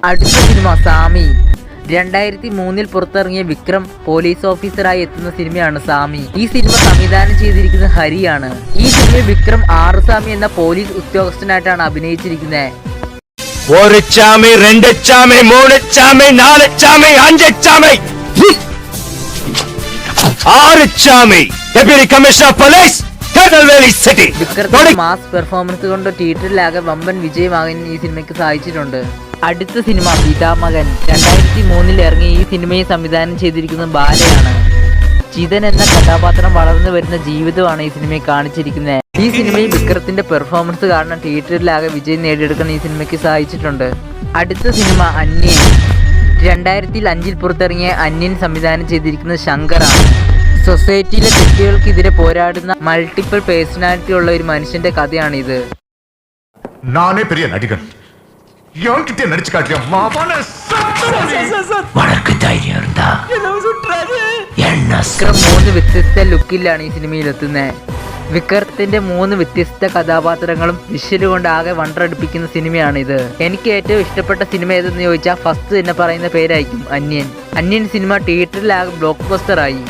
അടുത്ത സിനിമ സാമി. 2003 പുറത്തിറങ്ങിയ വിക്രം പോലീസ് ഓഫീസറായി എത്തുന്ന സിനിമയാണ് സാമി. ഈ സിനിമ സംവിധാനം ചെയ്തിരിക്കുന്നത് ഹരിയാണ്. ഈ സിനിമയിൽ വിക്രം ആറുസാമി എന്ന പോലീസ് ഉദ്യോഗസ്ഥനായിട്ടാണ് അഭിനയിച്ചിരിക്കുന്നത്. ഒരു ചാമി, രണ്ട് ചാമി, മൂന്ന് ചാമി, നാല് ചാമി, അഞ്ച് ചാമി, ആറ് ചാമി. ഡെപ്യൂട്ടി കമ്മീഷണർ പോലീസ് വിക്രത്തിന്റെ മാസ് പെർഫോമൻസ് കൊണ്ട് തിയേറ്ററിലാകെ വമ്പൻ വിജയമാകാൻ ഈ സിനിമയ്ക്ക് സാധിച്ചിട്ടുണ്ട്. അടുത്ത സിനിമ പിതാമകൻ. 2003 ഇറങ്ങിയ ഈ സിനിമയെ സംവിധാനം ചെയ്തിരിക്കുന്നത് ബാലയാണ്. ചിതൻ എന്ന കഥാപാത്രം വളർന്നു വരുന്ന ജീവിതമാണ് ഈ സിനിമയിൽ കാണിച്ചിരിക്കുന്നത്. ഈ സിനിമയിൽ വിക്രത്തിന്റെ പെർഫോമൻസ് കാരണം തിയേറ്ററിലാകെ വിജയം നേടിയെടുക്കാൻ ഈ സിനിമയ്ക്ക് സാധിച്ചിട്ടുണ്ട്. അടുത്ത സിനിമ അന്യൻ. 2005 പുറത്തിറങ്ങിയ അന്യൻ സംവിധാനം ചെയ്തിരിക്കുന്നത് ശങ്കറാണ്. സൊസൈറ്റിയിലെ തെറ്റുകൾക്കെതിരെ പോരാടുന്ന മൾട്ടിപ്പിൾ പേഴ്സണാലിറ്റി ഉള്ള ഒരു മനുഷ്യന്റെ കഥയാണിത്. നാനേ പെരിയ നടികൻ നടിച്ചു കാട്ടിയ വിക്രം 3 വ്യത്യസ്ത ലുക്കിലാണ് ഈ സിനിമയിൽ എത്തുന്നത്. വിക്രത്തിന്റെ 3 വ്യത്യസ്ത കഥാപാത്രങ്ങളും വിഷ്വൽ കൊണ്ട് ആകെ വണ്ടറടിപ്പിക്കുന്ന സിനിമയാണിത്. എനിക്ക് ഏറ്റവും ഇഷ്ടപ്പെട്ട സിനിമ ഏതെന്ന് ചോദിച്ചാൽ ഫസ്റ്റ് തന്നെ പറയുന്ന പേരായിരിക്കും അന്യൻ. അന്യൻ സിനിമ തിയേറ്ററിലാകെ ബ്ലോക്ക് ബസ്റ്ററായി.